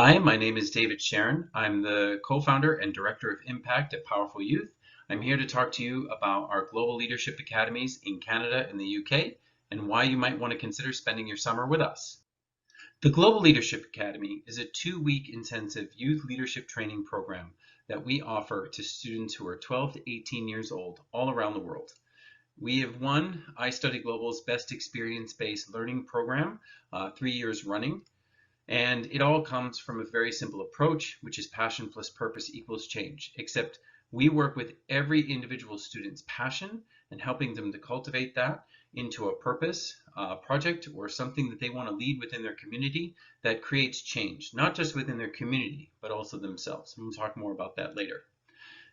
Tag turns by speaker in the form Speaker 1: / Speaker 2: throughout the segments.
Speaker 1: Hi, my name is David Sharon. I'm the co-founder and director of Impact at Powerful Youth. I'm here to talk to you about our Global Leadership Academies in Canada and the UK and why you might want to consider spending your summer with us. The Global Leadership Academy is a 2-week intensive youth leadership training program that we offer to students who are 12 to 18 years old all around the world. We have won iStudy Global's Best Experience-Based Learning Program 3 years running. And it all comes from a very simple approach, which is passion plus purpose equals change, except we work with every individual student's passion and helping them to cultivate that into a purpose, project, or something that they want to lead within their community that creates change, not just within their community, but also themselves. And we'll talk more about that later.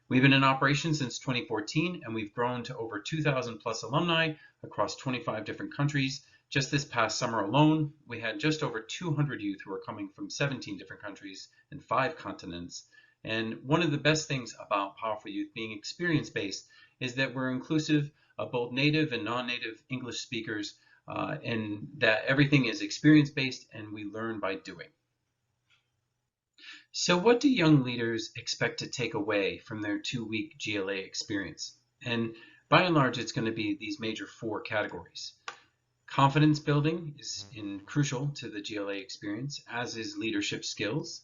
Speaker 1: We've been in operation since 2014, and we've grown to over 2,000 plus alumni across 25 different countries. Just this past summer alone, we had just over 200 youth who are coming from 17 different countries and 5 continents. And one of the best things about Powerful Youth being experience-based is that we're inclusive of both native and non-native English speakers, and that everything is experience-based and we learn by doing. So what do young leaders expect to take away from their 2-week GLA experience? And by and large, it's going to be these major 4 categories. Confidence building is crucial to the GLA experience, as is leadership skills,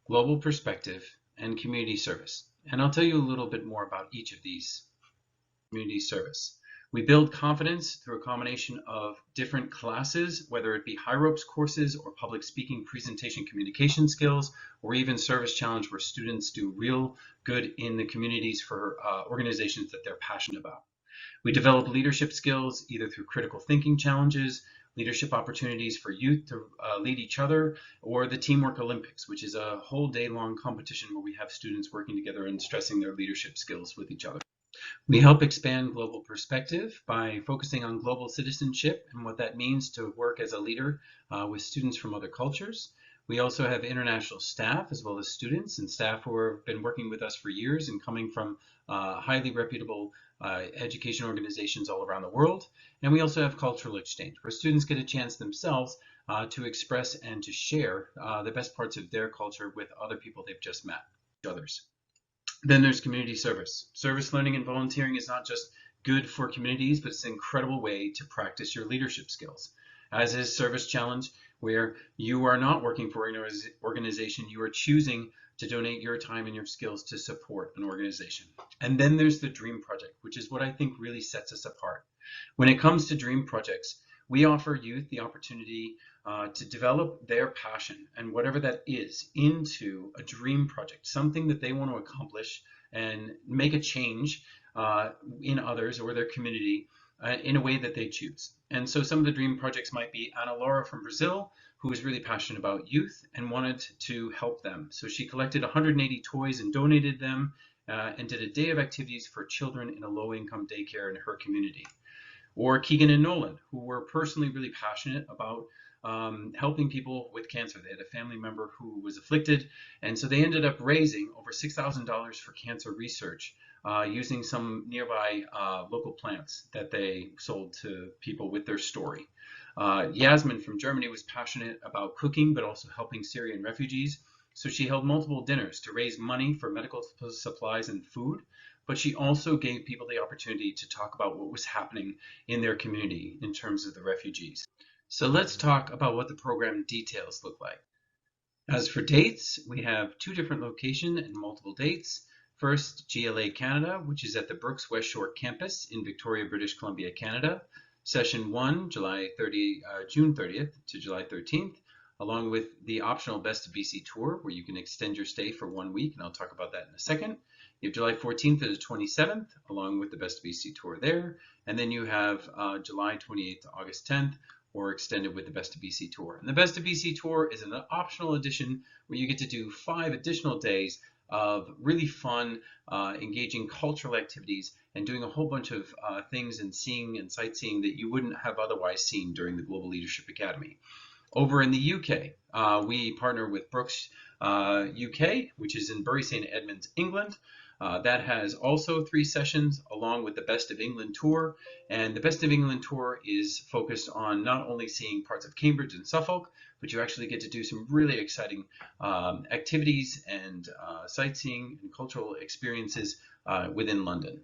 Speaker 1: global perspective, and community service. And I'll tell you a little bit more about each of these. Community service. We build confidence through a combination of different classes, whether it be high ropes courses or public speaking, presentation, communication skills, or even service challenge where students do real good in the communities for organizations that they're passionate about. We develop leadership skills either through critical thinking challenges, leadership opportunities for youth to lead each other, or the Teamwork Olympics, which is a whole day-long competition where we have students working together and stressing their leadership skills with each other. We help expand global perspective by focusing on global citizenship and what that means to work as a leader with students from other cultures. We also have international staff as well as students and staff who have been working with us for years and coming from highly reputable education organizations all around the world. And we also have cultural exchange, where students get a chance themselves to express and to share the best parts of their culture with other people they've just met, others. Then there's community service. Service learning and volunteering is not just good for communities, but it's an incredible way to practice your leadership skills. As is Service Challenge, where you are not working for an organization, you are choosing to donate your time and your skills to support an organization. And then there's the Dream Project, which is what I think really sets us apart. When it comes to Dream Projects, we offer youth the opportunity to develop their passion and whatever that is into a dream project, something that they want to accomplish and make a change in others or their community in a way that they choose. And so some of the dream projects might be Ana Laura from Brazil, who is really passionate about youth and wanted to help them. So she collected 180 toys and donated them and did a day of activities for children in a low-income daycare in her community. Or Keegan and Nolan, who were personally really passionate about helping people with cancer. They had a family member who was afflicted, and so they ended up raising over $6,000 for cancer research using some nearby local plants that they sold to people with their story. Yasmin from Germany was passionate about cooking, but also helping Syrian refugees. So she held multiple dinners to raise money for medical supplies and food, but she also gave people the opportunity to talk about what was happening in their community in terms of the refugees. So let's talk about what the program details look like. As for dates, we have 2 different locations and multiple dates. First, GLA Canada, which is at the Brooks West Shore campus in Victoria, British Columbia, Canada. Session 1, June 30th to July 13th, along with the optional Best of BC tour, where you can extend your stay for 1 week, and I'll talk about that in a second. You have July 14th to the 27th, along with the Best of BC tour there. And then you have July 28th to August 10th, or extended with the Best of BC tour. And the Best of BC tour is an optional edition where you get to do 5 additional days of really fun, engaging cultural activities and doing a whole bunch of things and seeing and sightseeing that you wouldn't have otherwise seen during the Global Leadership Academy. Over in the UK, we partner with Brooks UK, which is in Bury St. Edmunds, England. That has also 3 sessions along with the Best of England tour. And the Best of England tour is focused on not only seeing parts of Cambridge and Suffolk, but you actually get to do some really exciting activities and sightseeing and cultural experiences within London.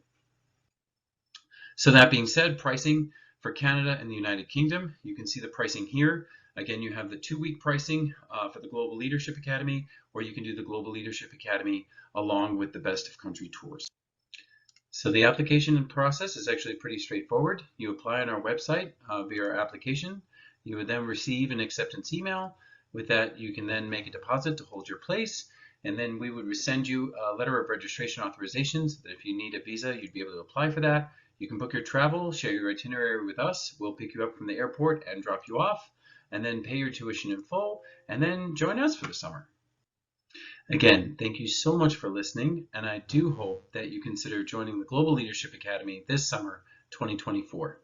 Speaker 1: So that being said, pricing for Canada and the United Kingdom, you can see the pricing here. Again, you have the 2-week pricing for the Global Leadership Academy, or you can do the Global Leadership Academy along with the Best of Country tours. So the application process is actually pretty straightforward. You apply on our website via our application. You would then receive an acceptance email. With that, you can then make a deposit to hold your place. And then we would send you a letter of registration authorizations that if you need a visa, you'd be able to apply for that. You can book your travel, share your itinerary with us. We'll pick you up from the airport and drop you off, and then pay your tuition in full, and then join us for the summer. Again, thank you so much for listening, and I do hope that you consider joining the Global Leadership Academy this summer, 2024.